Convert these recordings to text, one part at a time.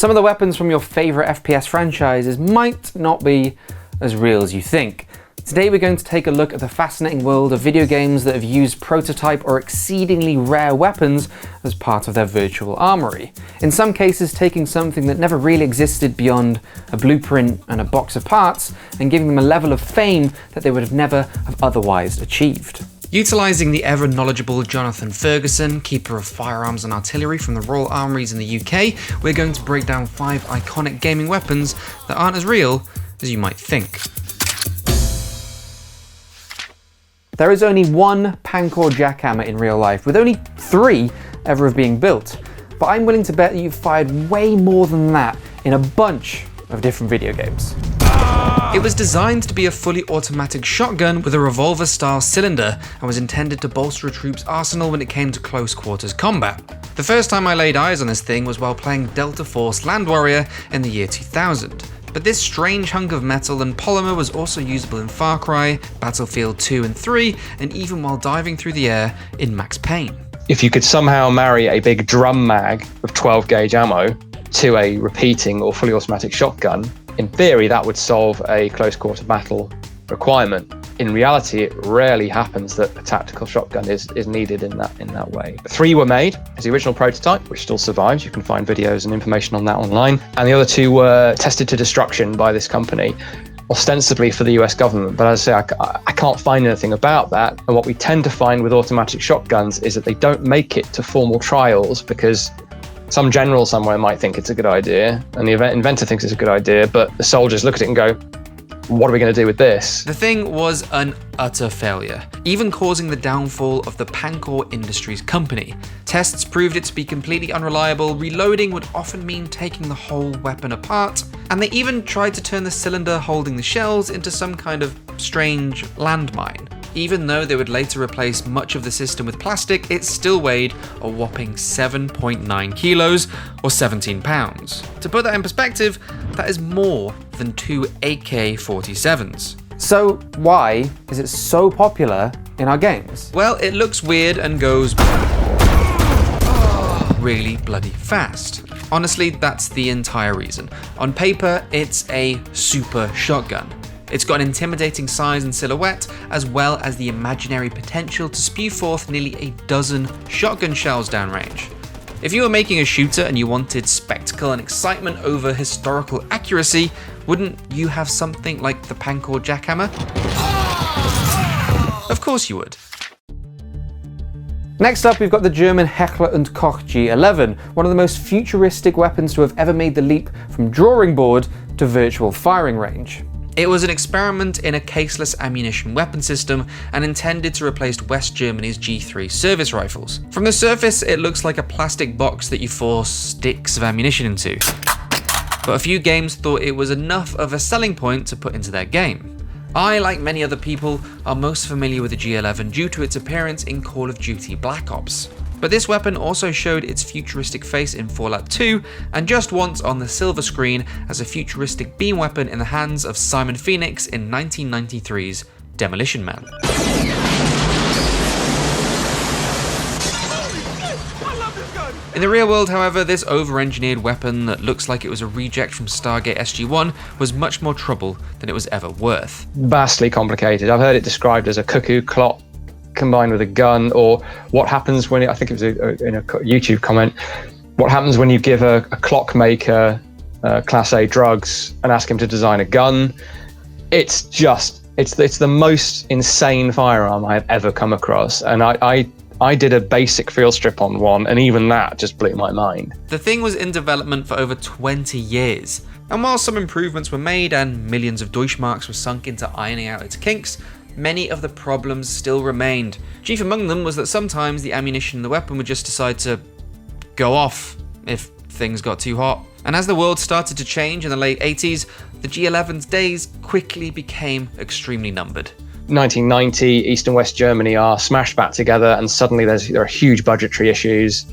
Some of the weapons from your favourite FPS franchises might not be as real as you think. Today we're going to take a look at the fascinating world of video games that have used prototype or exceedingly rare weapons as part of their virtual armory. In some cases taking something that never really existed beyond a blueprint and a box of parts and giving them a level of fame that they would have never have otherwise achieved. Utilising the ever-knowledgeable Jonathan Ferguson, keeper of firearms and artillery from the Royal Armouries in the UK, we're going to break down 5 iconic gaming weapons that aren't as real as you might think. There is only one Pancor Jackhammer in real life, with only 3 ever of being built. But I'm willing to bet that you've fired way more than that in a bunch of different video games. It was designed to be a fully automatic shotgun with a revolver-style cylinder and was intended to bolster a troop's arsenal when it came to close quarters combat. The first time I laid eyes on this thing was while playing Delta Force Land Warrior in the year 2000. But this strange hunk of metal and polymer was also usable in Far Cry, Battlefield 2 and 3, and even while diving through the air in Max Payne. If you could somehow marry a big drum mag of 12 gauge ammo to a repeating or fully automatic shotgun, in theory that would solve a close quarter battle requirement. In reality, it rarely happens that a tactical shotgun is needed in that way. 3 were made as the original prototype, which still survives. You can find videos and information on that online. And the other 2 were tested to destruction by this company, ostensibly for the US government. But as I say, I can't find anything about that. And what we tend to find with automatic shotguns is that they don't make it to formal trials because some general somewhere might think it's a good idea, and the inventor thinks it's a good idea, but the soldiers look at it and go, what are we going to do with this? The thing was an utter failure, even causing the downfall of the Pancor Industries company. Tests proved it to be completely unreliable, reloading would often mean taking the whole weapon apart, and they even tried to turn the cylinder holding the shells into some kind of strange landmine. Even though they would later replace much of the system with plastic, it still weighed a whopping 7.9 kilos or 17 pounds. To put that in perspective, that is more than 2 AK-47s. So why is it so popular in our games? Well, it looks weird and goes really bloody fast. Honestly, that's the entire reason. On paper, it's a super shotgun. It's got an intimidating size and silhouette, as well as the imaginary potential to spew forth nearly a dozen shotgun shells downrange. If you were making a shooter and you wanted spectacle and excitement over historical accuracy, wouldn't you have something like the Pancor Jackhammer? Of course you would. Next up, we've got the German Heckler Koch G11, one of the most futuristic weapons to have ever made the leap from drawing board to virtual firing range. It was an experiment in a caseless ammunition weapon system and intended to replace West Germany's G3 service rifles. From the surface, it looks like a plastic box that you force sticks of ammunition into. But a few games thought it was enough of a selling point to put into their game. I, like many other people, are most familiar with the G11 due to its appearance in Call of Duty Black Ops. But this weapon also showed its futuristic face in Fallout 2, and just once on the silver screen as a futuristic beam weapon in the hands of Simon Phoenix in 1993's Demolition Man. In the real world, however, this over-engineered weapon that looks like it was a reject from Stargate SG-1 was much more trouble than it was ever worth. Vastly complicated. I've heard it described as a cuckoo clock combined with a gun, or what happens when, I think it was in a YouTube comment, what happens when you give a clockmaker Class A drugs and ask him to design a gun. It's the most insane firearm I have ever come across, and I did a basic field strip on one, and even that just blew my mind. The thing was in development for over 20 years, and while some improvements were made and millions of Deutschmarks were sunk into ironing out its kinks, many of the problems still remained. Chief among them was that sometimes the ammunition in the weapon would just decide to go off if things got too hot. And as the world started to change in the late 80s, the G11's days quickly became extremely numbered. 1990, East and West Germany are smashed back together, and suddenly there are huge budgetary issues.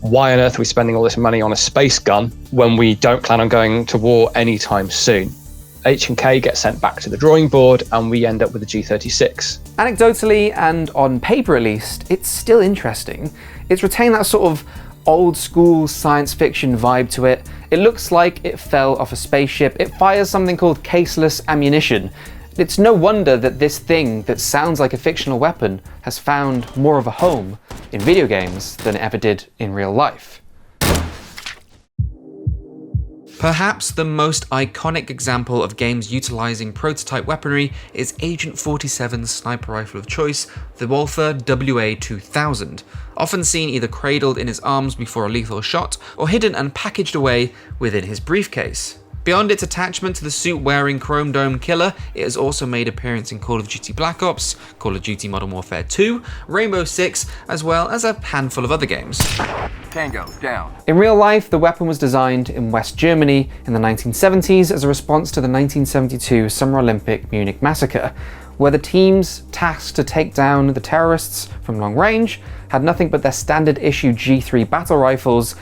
Why on earth are we spending all this money on a space gun when we don't plan on going to war anytime soon? H&K gets sent back to the drawing board, and we end up with the G36. Anecdotally, and on paper at least, it's still interesting. It's retained that sort of old school science fiction vibe to it. It looks like it fell off a spaceship. It fires something called caseless ammunition. It's no wonder that this thing that sounds like a fictional weapon has found more of a home in video games than it ever did in real life. Perhaps the most iconic example of games utilizing prototype weaponry is Agent 47's sniper rifle of choice, the Walther WA2000, often seen either cradled in his arms before a lethal shot or hidden and packaged away within his briefcase. Beyond its attachment to the suit-wearing Chrome Dome killer, it has also made appearance in Call of Duty Black Ops, Call of Duty Modern Warfare 2, Rainbow Six, as well as a handful of other games. Tango, down. In real life, the weapon was designed in West Germany in the 1970s as a response to the 1972 Summer Olympic Munich massacre, where the teams tasked to take down the terrorists from long range had nothing but their standard issue G3 battle rifles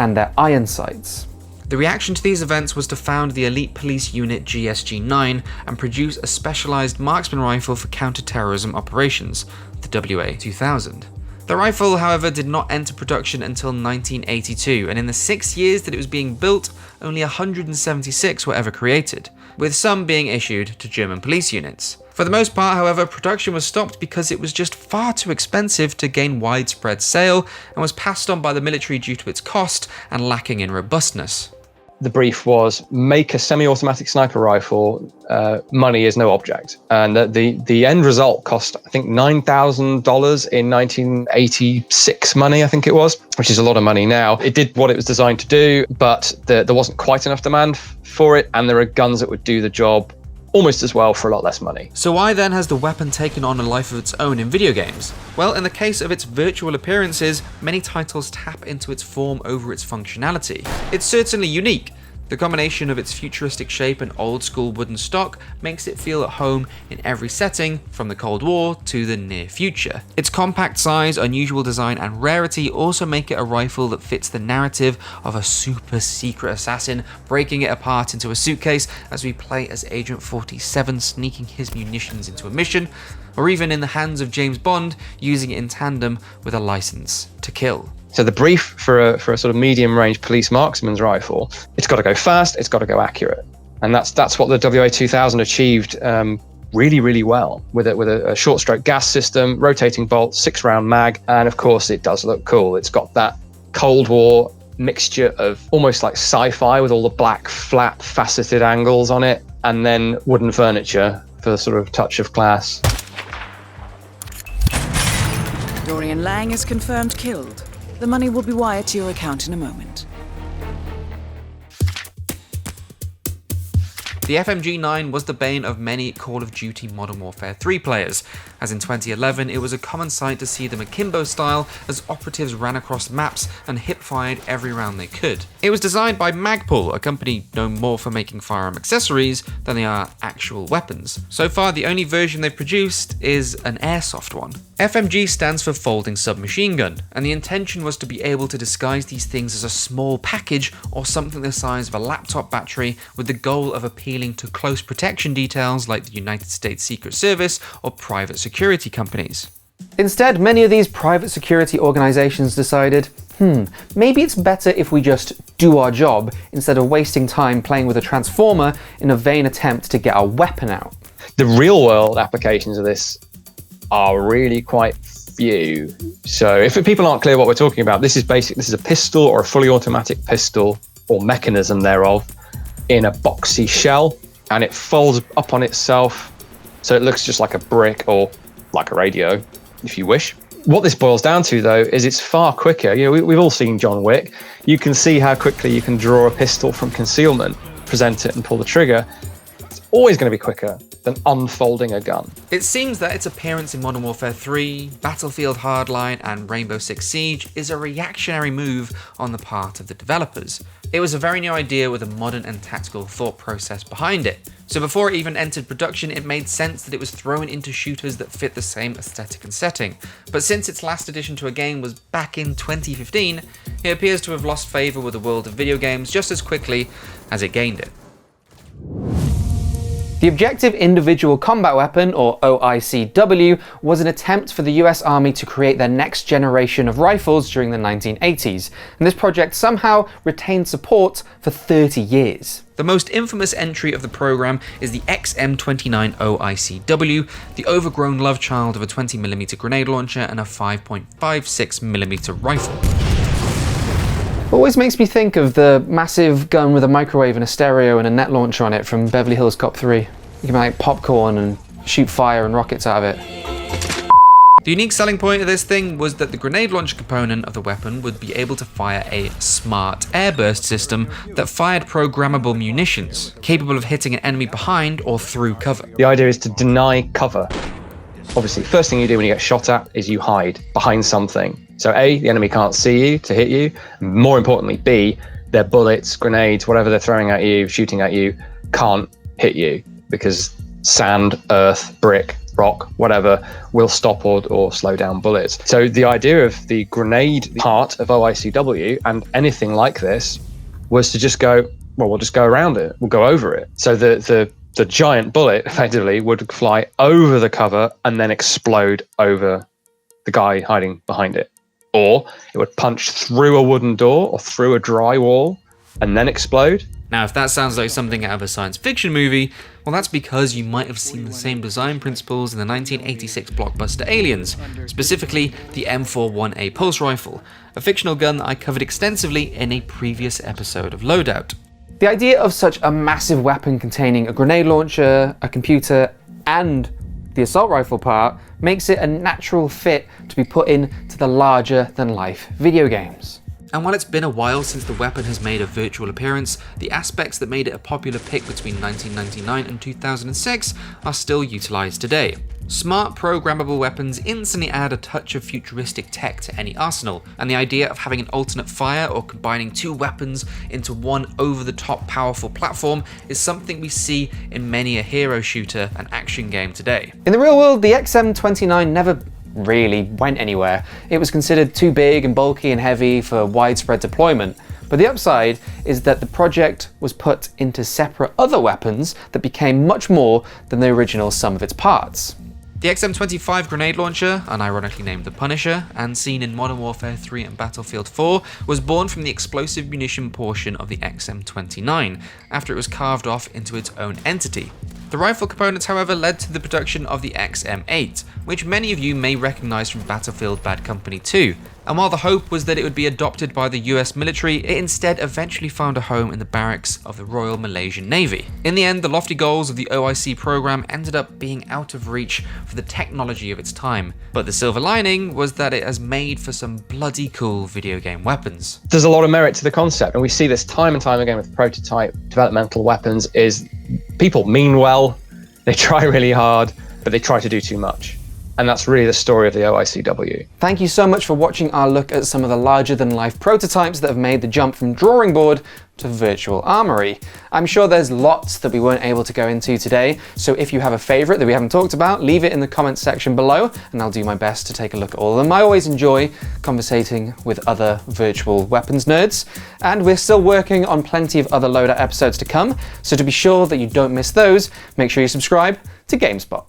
and their iron sights. The reaction to these events was to found the elite police unit GSG-9 and produce a specialized marksman rifle for counter-terrorism operations, the WA2000. The rifle, however, did not enter production until 1982, and in the 6 years that it was being built, only 176 were ever created, with some being issued to German police units. For the most part, however, production was stopped because it was just far too expensive to gain widespread sale and was passed on by the military due to its cost and lacking in robustness. The brief was make a semi-automatic sniper rifle, money is no object. And the end result cost, I think, $9,000 in 1986 money, I think it was, which is a lot of money now. It did what it was designed to do, but there wasn't quite enough demand for it, and there are guns that would do the job almost as well for a lot less money. So why then has the weapon taken on a life of its own in video games? Well, in the case of its virtual appearances, many titles tap into its form over its functionality. It's certainly unique. The combination of its futuristic shape and old school wooden stock makes it feel at home in every setting, from the Cold War to the near future. Its compact size, unusual design, and rarity also make it a rifle that fits the narrative of a super secret assassin, breaking it apart into a suitcase as we play as Agent 47 sneaking his munitions into a mission, or even in the hands of James Bond, using it in tandem with a license to kill. So the brief for a sort of medium-range police marksman's rifle, it's got to go fast, it's got to go accurate, and that's what the WA2000 achieved really, really well with a short-stroke gas system, rotating bolt, 6-round mag, and of course it does look cool. It's got that Cold War mixture of almost like sci-fi with all the black, flat, faceted angles on it, and then wooden furniture for the sort of touch of class. Dorian Lang is confirmed killed. The money will be wired to your account in a moment. The FMG-9 was the bane of many Call of Duty Modern Warfare 3 players, as in 2011 it was a common sight to see them akimbo style as operatives ran across maps and hip-fired every round they could. It was designed by Magpul, a company known more for making firearm accessories than they are actual weapons. So far the only version they've produced is an airsoft one. FMG stands for Folding Submachine Gun, and the intention was to be able to disguise these things as a small package or something the size of a laptop battery, with the goal of appealing to close protection details like the United States Secret Service or private security companies. Instead, many of these private security organizations decided, maybe it's better if we just do our job instead of wasting time playing with a transformer in a vain attempt to get our weapon out. The real world applications of this are really quite few. So if people aren't clear what we're talking about, this is a pistol or a fully automatic pistol or mechanism thereof in a boxy shell, and it folds up on itself so it looks just like a brick or like a radio, if you wish. What this boils down to, though, is it's far quicker. You know, we've all seen John Wick. You can see how quickly you can draw a pistol from concealment, present it and pull the trigger. It's always going to be quicker than unfolding a gun. It seems that its appearance in Modern Warfare 3, Battlefield Hardline, and Rainbow Six Siege is a reactionary move on the part of the developers. It was a very new idea with a modern and tactical thought process behind it. So before it even entered production, it made sense that it was thrown into shooters that fit the same aesthetic and setting. But since its last addition to a game was back in 2015, it appears to have lost favour with the world of video games just as quickly as it gained it. The The Objective Individual Combat Weapon, or OICW, was an attempt for the US Army to create their next generation of rifles during the 1980s, and this project somehow retained support for 30 years. The most infamous entry of the program is the XM29 OICW, the overgrown love child of a 20mm grenade launcher and a 5.56mm rifle. Always makes me think of the massive gun with a microwave and a stereo and a net launcher on it from Beverly Hills Cop 3. You can make popcorn and shoot fire and rockets out of it. The unique selling point of this thing was that the grenade launcher component of the weapon would be able to fire a smart airburst system that fired programmable munitions, capable of hitting an enemy behind or through cover. The idea is to deny cover. Obviously, the first thing you do when you get shot at is you hide behind something. So A, the enemy can't see you to hit you. And more importantly, B, their bullets, grenades, whatever they're throwing at you, shooting at you, can't hit you because sand, earth, brick, rock, whatever, will stop or slow down bullets. So the idea of the grenade part of OICW and anything like this was to just go, well, we'll just go around it. We'll go over it. So the giant bullet effectively would fly over the cover and then explode over the guy hiding behind it. Or it would punch through a wooden door or through a dry wall and then explode. Now, if that sounds like something out of a science fiction movie, well, that's because you might have seen the same design principles in the 1986 blockbuster Aliens, specifically the M41A pulse rifle, a fictional gun that I covered extensively in a previous episode of Loadout. The idea of such a massive weapon containing a grenade launcher, a computer, and the assault rifle part makes it a natural fit to be put into the larger-than-life video games. And while it's been a while since the weapon has made a virtual appearance, the aspects that made it a popular pick between 1999 and 2006 are still utilised today. Smart programmable weapons instantly add a touch of futuristic tech to any arsenal, and the idea of having an alternate fire or combining two weapons into one over-the-top powerful platform is something we see in many a hero shooter and action game today. In the real world, the XM29 never really went anywhere. It was considered too big and bulky and heavy for widespread deployment. But the upside is that the project was put into separate other weapons that became much more than the original sum of its parts. The XM25 grenade launcher, unironically named the Punisher, and seen in Modern Warfare 3 and Battlefield 4, was born from the explosive munition portion of the XM29, after it was carved off into its own entity. The rifle components, however, led to the production of the XM8, which many of you may recognise from Battlefield Bad Company 2. And while the hope was that it would be adopted by the US military, it instead eventually found a home in the barracks of the Royal Malaysian Navy. In the end, the lofty goals of the OIC program ended up being out of reach for the technology of its time. But the silver lining was that it has made for some bloody cool video game weapons. There's a lot of merit to the concept, and we see this time and time again with prototype developmental weapons, is people mean well, they try really hard, but they try to do too much. And that's really the story of the OICW. Thank you so much for watching our look at some of the larger-than-life prototypes that have made the jump from drawing board to virtual armory. I'm sure there's lots that we weren't able to go into today, so if you have a favourite that we haven't talked about, leave it in the comments section below, and I'll do my best to take a look at all of them. I always enjoy conversating with other virtual weapons nerds, and we're still working on plenty of other Loadout episodes to come, so to be sure that you don't miss those, make sure you subscribe to GameSpot.